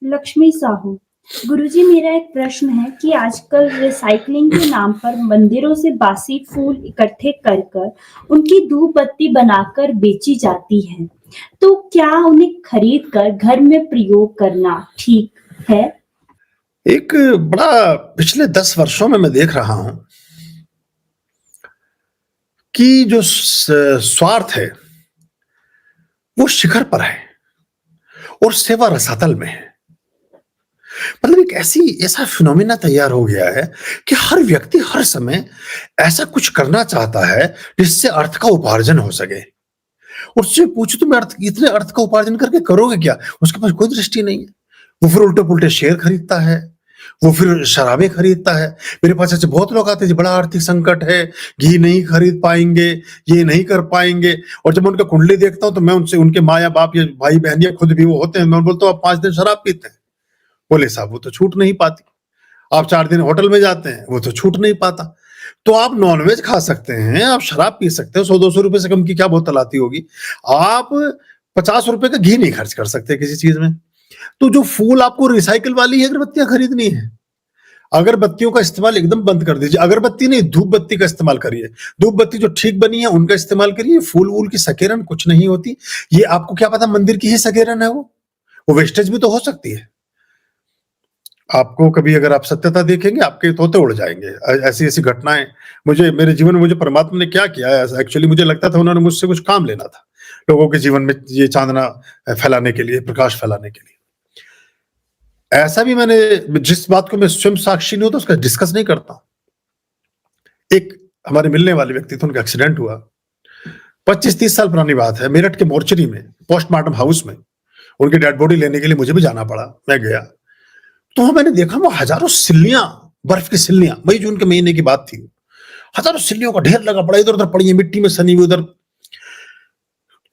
लक्ष्मी साहू। गुरुजी, मेरा एक प्रश्न है कि आजकल रिसाइकलिंग के नाम पर मंदिरों से बासी फूल इकट्ठे कर कर उनकी धूप बत्ती बनाकर बेची जाती है। तो क्या उन्हें खरीद कर घर में प्रयोग करना ठीक है? एक बड़ा पिछले 10 वर्षों में मैं देख रहा हूँ कि जो स्वार्थ है, वो शिखर पर है और सेवा रसातल में है। मतलब एक ऐसा फिनोमेना तैयार हो गया है कि हर व्यक्ति हर समय ऐसा कुछ करना चाहता है जिससे अर्थ का उपार्जन हो सके। उससे पूछो तुम इतने अर्थ का उपार्जन करके करोगे क्या? उसके पास कोई दृष्टि नहीं है। वो फिर उल्टे-पुल्टे शेयर खरीदता है, वो फिर शराबें खरीदता है। मेरे पास ऐसे बहुत लोग आते हैं जी, बड़ा आर्थिक संकट है, घी नहीं खरीद पाएँगे, ये नहीं कर पाएँगे, और जब मैं उनका कुंडली देखता हूँ तो मैं उनसे, उनके माँ या बाप या भाई-बहन या खुद भी वो होते हैं, मैं बोलता हूँ आप 5 दिन शराब पीते हैं। बोले साहब वो तो छूट नहीं पाती। आप 4 दिन होटल में जाते हैं, वो तो छूट नहीं पाता। तो आप नॉनवेज खा सकते हैं, आप शराब पी सकते हो, 100-200 रुपए से कम की क्या बोतल आती होगी। आप 50 रुपए का घी नहीं खर्च कर सकते किसी चीज़ में। तो जो फूल आपको रिसाइकिल वाली अगरबत्तियाँ खरीदनी है, अगरबत्तियों का इस्तेमाल एकदम बंद कर दीजिए। अगरबत्ती नहीं, धूप बत्ती का इस्तेमाल करिए। धूप बत्ती जो ठीक बनी है उनका इस्तेमाल करिए। फूल-वूल की सकेरन कुछ नहीं होती। ये आपको क्या पता मंदिर की ही सकेरन है वो? वो वेस्टेज भी तो हो सकती है। आपको कभी अगर आप सत्यता देखेंगे, आपके तोते उड़ जाएँगे। ऐसी-ऐसी घटनाएँ मुझे मेरे जीवन में, मुझे परमात्मा ने क्या किया है ऐसा, एक्चुअली मुझे लगता था उन्होंने मुझसे कुछ काम लेना था, लोगों के जीवन में ये चाँदना फैलाने के लिए, प्रकाश फैलाने के लिए। ऐसा भी मैंने, जिस बात को मैं स्वयं साक्षी नहीं होता उसका डिस्कस नहीं करता। एक हमारे मिलने वाले व्यक्ति थे, उनका एक्सीडेंट हुआ। 25-30 साल पुरानी बात है। मेरठ के मोर्चरी में, पोस्टमार्टम हाउस में उनकी डेड बॉडी लेने के लिए मुझे भी जाना पड़ा। मैं गया। तो वहाँ मैंने देखा वो हज़ारों सिल्लियाँ, बर्फ की सिल्लियाँ, मई-जून के महीने की बात थी। हज़ारों सिल्लियों का ढेर लगा पड़ा, इधर-उधर पड़ी है, मिट्टी में सनी हुई उधर।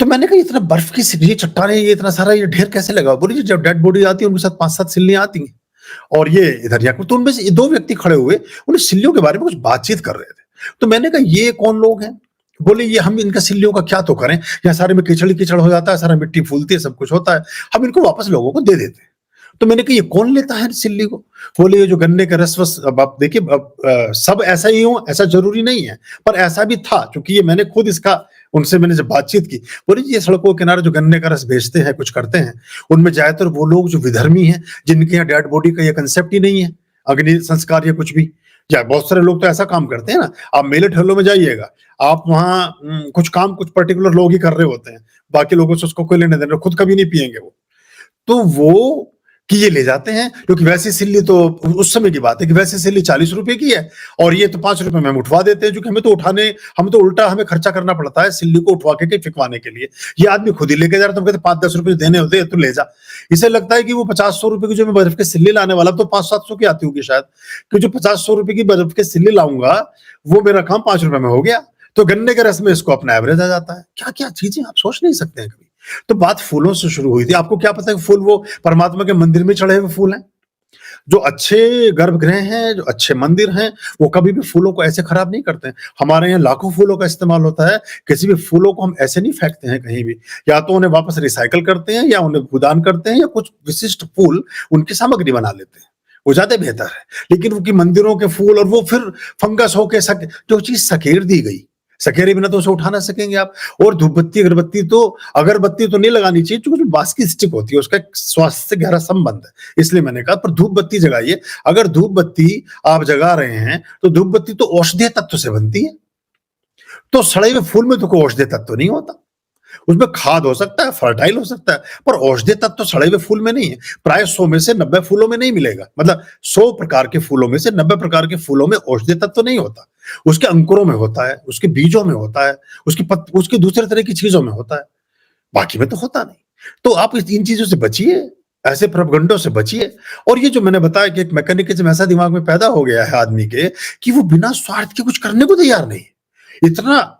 तो मैंने कहा इतना बर्फ की ये चट्टानें, ये इतना सारा ये ढेर कैसे लगा? बोली जी जब डेड बॉडी आती है उनके साथ 5-7 सिल्लियाँ आती हैं और ये इधर यहाँ, तो उनमें से 2 व्यक्ति खड़े हुए, उन्हें सिल्लियों के बारे में कुछ बातचीत कर रहे थे। तो मैंने कहा ये कौन लोग हैं? बोले ये हम इनका सिल्लियों का क्या तो करें, यहाँ सारे में कीचड़ ही कीचड़ हो जाता है, सारा मिट्टी फूलती है, सब कुछ होता है, हम इनको वापस लोगों को दे देते हैं। तो मैंने कहा ये कौन लेता है सिल्ली को? बोले ये जो गन्ने का रस वस, अब आप देखिए सब ऐसा ही हो ऐसा जरूरी नहीं है, पर ऐसा भी था क्योंकि ये मैंने खुद इसका, उनसे मैंने जब बातचीत की, बोले जी ये सड़कों के किनारे जो गन्ने का रस बेचते हैं, कुछ करते हैं, उनमें ज्यादातर वो लोग जो विधर्मी हैं, जिनके यहाँ डेड बॉडी का ये कंसेप्ट ही नहीं है, अग्नि संस्कार या कुछ भी। या बहुत सारे लोग तो ऐसा काम करते हैं ना, आप मेले ठेलों में जाइएगा, आप वहाँ कुछ काम कुछ पर्टिकुलर लोग ही कर रहे होते हैं, बाकी लोगों से उसको कोई लेने देने, खुद कभी नहीं पिएंगे वो। तो वो कि ये ले जाते हैं, क्योंकि वैसी सिल्ली तो उस समय की बात है कि वैसी सिल्ली 40 रुपए की है और ये तो 5 रुपए में हम उठवा देते हैं, क्योंकि हम तो उल्टा हमें खर्चा करना पड़ता है सिल्ली को उठवा के फिकवाने के लिए। ये आदमी खुद ही लेके जा रहा है, तो कहते 5-10 रुपए देने होते हैं तो ले जा। इसे लगता है कि वो 50-100 रुपए की जो मैं बर्फ की सिल्ली लाने वाला, तो 500-700 की आती होगी शायद, कि जो 50-100 रुपए की बर्फ की सिल्ली लाऊंगा वो मेरा काम 5 रुपए में हो गया। तो गन्ने के रस में इसको अपना एवरेज आ जाता है। क्या क्या चीजें आप सोच नहीं सकते हैं कभी। तो बात फूलों से शुरू हुई थी। आपको क्या पता है कि फूल वो परमात्मा के मंदिर में चढ़े हुए फूल हैं? जो अच्छे गर्भगृह हैं, जो अच्छे मंदिर हैं, वो कभी भी फूलों को ऐसे खराब नहीं करते हैं। हमारे यहाँ लाखों फूलों का इस्तेमाल होता है, किसी भी फूलों को हम ऐसे नहीं फेंकते हैं कहीं भी। या तो उन्हें वापस रिसाइकिल करते हैं या उन्हें भूदान करते हैं या कुछ विशिष्ट फूल उनकी सामग्री बना लेते हैं। वो ज़्यादा बेहतर है। लेकिन उनकी मंदिरों के फूल और वो फिर फंगस होके जो चीज़ सकेर दी गई, सकेरे बिना तो उसे उठा ना सकेंगे आप। और धूपबत्ती अगरबत्ती तो नहीं लगानी चाहिए, क्योंकि जो बास की स्टिक होती है उसका एक स्वास्थ्य से गहरा संबंध है, इसलिए मैंने कहा। पर धूप बत्ती जगाइए। अगर धूप बत्ती आप जगा रहे हैं तो धूप बत्ती तो औषधीय तत्व से बनती है, तो सड़े हुए फूल में तो कोई औषधीय तत्व नहीं होता। उसमें खाद हो सकता है, फर्टाइल हो सकता है, पर औषधीय तत्व तो सड़े हुए फूल में नहीं है। प्राय 100 में से 90 फूलों में नहीं मिलेगा। मतलब 100 प्रकार के फूलों में से 90 प्रकार के फूलों में औषधीय तत्व नहीं होता। उसके अंकुरों में होता है, उसके बीजों में होता है, उसकी दूसरे तरह की चीजों में होता है, बाकी में तो होता नहीं। तो आप इन चीजों से बचिए, ऐसे प्रोपगंडों से बचिए। और ये जो मैंने बताया कि एक मैकेनिज्म ऐसा दिमाग में पैदा हो गया है आदमी के, कि वो बिना स्वार्थ के कुछ करने को तैयार नहीं। इतना,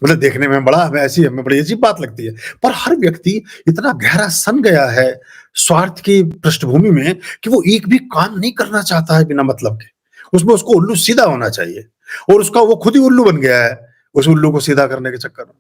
मतलब देखने में हमें बड़ी अजीब बात लगती है, पर हर व्यक्ति इतना गहरा सन गया है स्वार्थ की पृष्ठभूमि में कि वो एक भी काम नहीं करना चाहता है बिना मतलब के। उसमें उसको उल्लू सीधा होना चाहिए, और उसका वो खुद ही उल्लू बन गया है उस उल्लू को सीधा करने के चक्कर में।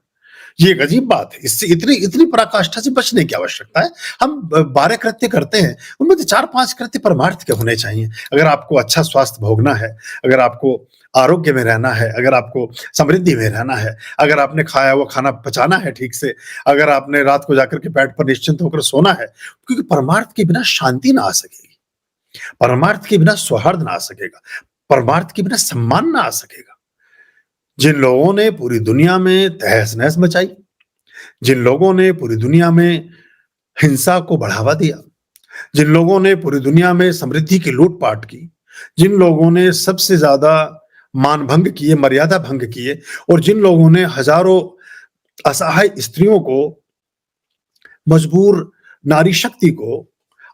ये एक अजीब बात है। इससे इतनी इतनी पराकाष्ठा से बचने की आवश्यकता है। हम 12 कृत्य करते हैं, उनमें से 4-5 कृत्य परमार्थ के होने चाहिए। अगर आपको अच्छा स्वास्थ्य भोगना है, अगर आपको आरोग्य में रहना है, अगर आपको समृद्धि में रहना है, अगर आपने खाया हुआ खाना पचाना है ठीक से, अगर आपने रात को जाकर के बेड पर निश्चिंत होकर सोना है, क्योंकि परमार्थ के बिना शांति ना आ सकेगी, परमार्थ के बिना सौहार्द ना आ सकेगा, परमार्थ के बिना सम्मान ना आ सकेगा। जिन लोगों ने पूरी दुनिया में तहस-नहस मचाई, जिन लोगों ने पूरी दुनिया में हिंसा को बढ़ावा दिया, जिन लोगों ने पूरी दुनिया में समृद्धि की लूट-पाट की, जिन लोगों ने सबसे ज़्यादा मान भंग किए, मर्यादा भंग किए और जिन लोगों ने हजारों असहाय स्त्रियों को, मजबूर नारी शक्ति को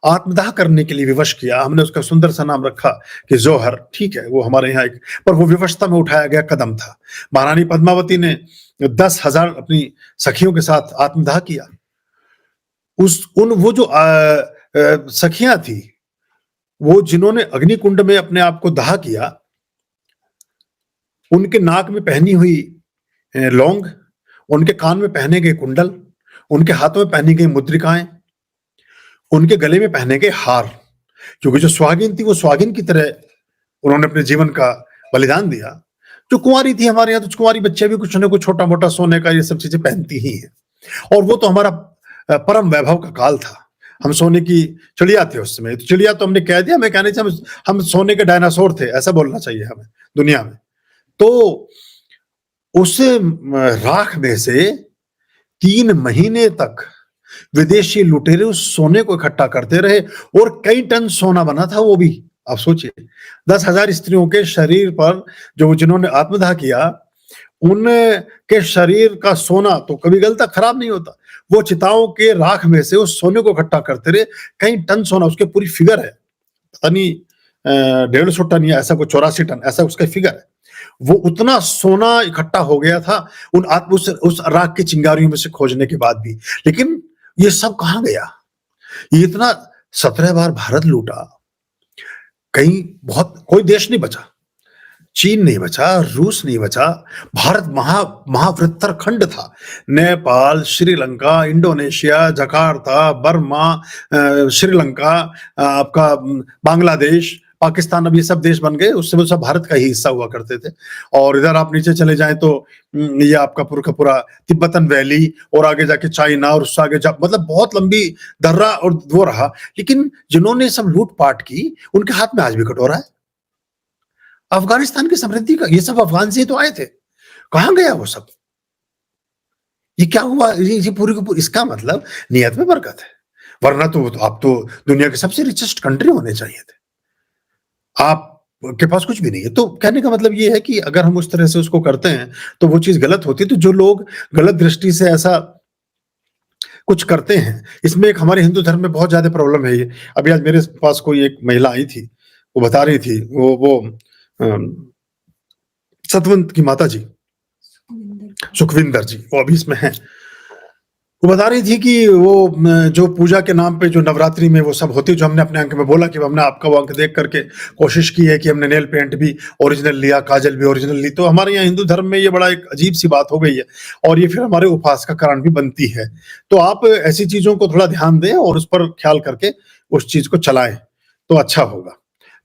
आत्मदाह करने के लिए विवश किया। हमने उसका सुंदर सा नाम रखा कि जौहर, ठीक है, वो हमारे यहाँ एक, पर वो विवशता में उठाया गया कदम था। महारानी पद्मावती ने 10,000 अपनी सखियों के साथ आत्मदाह किया। वो जो सखियां थी, वो जिन्होंने अग्निकुंड में अपने आप को दाह किया, उनके नाक में पहनी हुई लौंग, उनके कान में पहने गए कुंडल, उनके हाथों में पहनी गई मुद्रिकाएं, उनके गले में पहने गए हार, क्योंकि जो सुहागिन थी वो सुहागिन की तरह उन्होंने अपने जीवन का बलिदान दिया। जो कुंवारी थी हमारे यहाँ, तो कुंवारी बच्चे भी कुछ न कुछ छोटा मोटा सोने का ये सब चीजें पहनती ही हैं। और वो तो हमारा परम वैभव का काल था। हम सोने की चिड़िया थे उस समय। तो चिड़िया तो हमने कह दिया, मैं कहने से हम सोने के डायनासोर थे, ऐसा बोलना चाहिए हमें दुनिया में। तो उस राख में से 3 महीने तक विदेशी लुटेरे उस सोने को इकट्ठा करते रहे और कई टन सोना बना था वो भी। आप सोचिए, 10,000 स्त्रियों के शरीर पर जो जिन्होंने आत्मदाह किया, उनके शरीर का सोना तो कभी गलता खराब नहीं होता। वो चिताओं के राख में से उस सोने को इकट्ठा करते रहे, कई टन सोना, उसके पूरी फिगर है, पता नहीं 150 टन या ऐसा, कोई 84 टन ऐसा उसका फिगर है। वो उतना सोना इकट्ठा हो गया था उस राख की चिंगारियों में से खोजने के बाद भी। लेकिन ये सब कहां गया? ये इतना 17 बार भारत लूटा, कहीं बहुत कोई देश नहीं बचा। चीन नहीं बचा, रूस नहीं बचा, भारत महावृत्तर खंड था। Nepal, Sri Lanka, Indonesia, Jakarta, Burma, Sri Lanka, आपका बांग्लादेश, पाकिस्तान, अब ये सब देश बन गए। उससे वो सब भारत का ही हिस्सा हुआ करते थे। और इधर आप नीचे चले जाएं तो ये आपका पूरा का पूरा तिब्बतन वैली और आगे जाके चाइना और उससे आगे मतलब बहुत लंबी दर्रा और वो रहा। लेकिन जिन्होंने सब लूटपाट की, उनके हाथ में आज भी कटोरा है। अफगानिस्तान की समृद्धि का, ये सब अफगान से तो आए थे, कहां गया वो सब? ये क्या हुआ? ये पूरी को पूरी, इसका मतलब नियत में बरकत है, वरना तो आप तो दुनिया के सबसे रिचेस्ट कंट्री होने चाहिए थे, आपके पास कुछ भी नहीं है। तो कहने का मतलब ये है कि अगर हम उस तरह से उसको करते हैं तो वो चीज गलत होती है। तो जो लोग गलत दृष्टि से ऐसा कुछ करते हैं, इसमें एक हमारे हिंदू धर्म में बहुत ज्यादा प्रॉब्लम है। ये अभी आज मेरे पास कोई एक महिला आई थी, वो बता रही थी, वो सतवंत की माता जी, सुखविंदर जी, वो अभी इसमें हैं। वो बता रही थी कि वो जो पूजा के नाम पे जो नवरात्रि में वो सब होती है, जो हमने अपने अंक में बोला कि हमने आपका वो अंक देख करके कोशिश की है कि हमने नेल पेंट भी ओरिजिनल लिया, काजल भी ओरिजिनल ली। तो हमारे यहाँ हिंदू धर्म में ये बड़ा एक अजीब सी बात हो गई है और ये फिर हमारे उपवास का कारण भी बनती है। तो आप ऐसी चीजों को थोड़ा ध्यान दें और उस पर ख्याल करके उस चीज को चलाएं तो अच्छा होगा।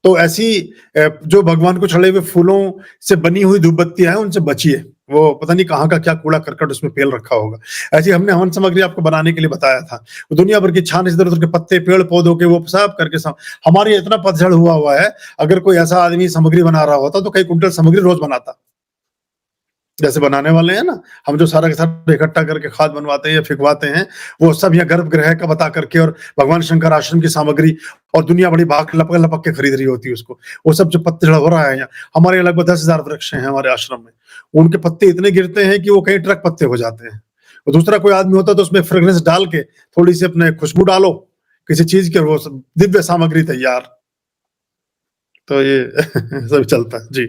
तो ऐसी जो भगवान को चढ़े हुए फूलों से बनी हुई धूप बत्तियां हैं, उनसे बचिए। वो पता नहीं कहाँ का क्या कूड़ा करकट उसमें पेल रखा होगा। ऐसी हमने हवन सामग्री आपको बनाने के लिए बताया था, वो दुनिया भर की छान, इधर उधर के पत्ते, पेड़ पौधों के, वो सब करके हमारे यहाँ इतना पतझड़ हुआ है। अगर कोई ऐसा आदमी सामग्री बना रहा होता तो कई कुंटल सामग्री रोज बनाता। जैसे बनाने वाले हैं ना, हम जो सारा के सारा इकट्ठा करके खाद बनवाते हैं या फिकवाते हैं, वो सब यहाँ गर्भगृह का बता करके और भगवान शंकर आश्रम की सामग्री, और दुनिया बड़ी भाग लपक लपक के खरीद रही होती है उसको। वो सब जो पत्ते हो रहा है यहाँ, हमारे यहाँ लगभग 10,000 वृक्ष हैं हमारे आश्रम में। उनके पत्ते इतने गिरते हैं कि वो कई ट्रक पत्ते हो जाते हैं। और दूसरा कोई आदमी होता तो उसमें फ्रेग्रेंस डाल के थोड़ी सी अपने खुशबू डालो किसी चीज के, वो दिव्य सामग्री तैयार। तो ये सब चलता है जी।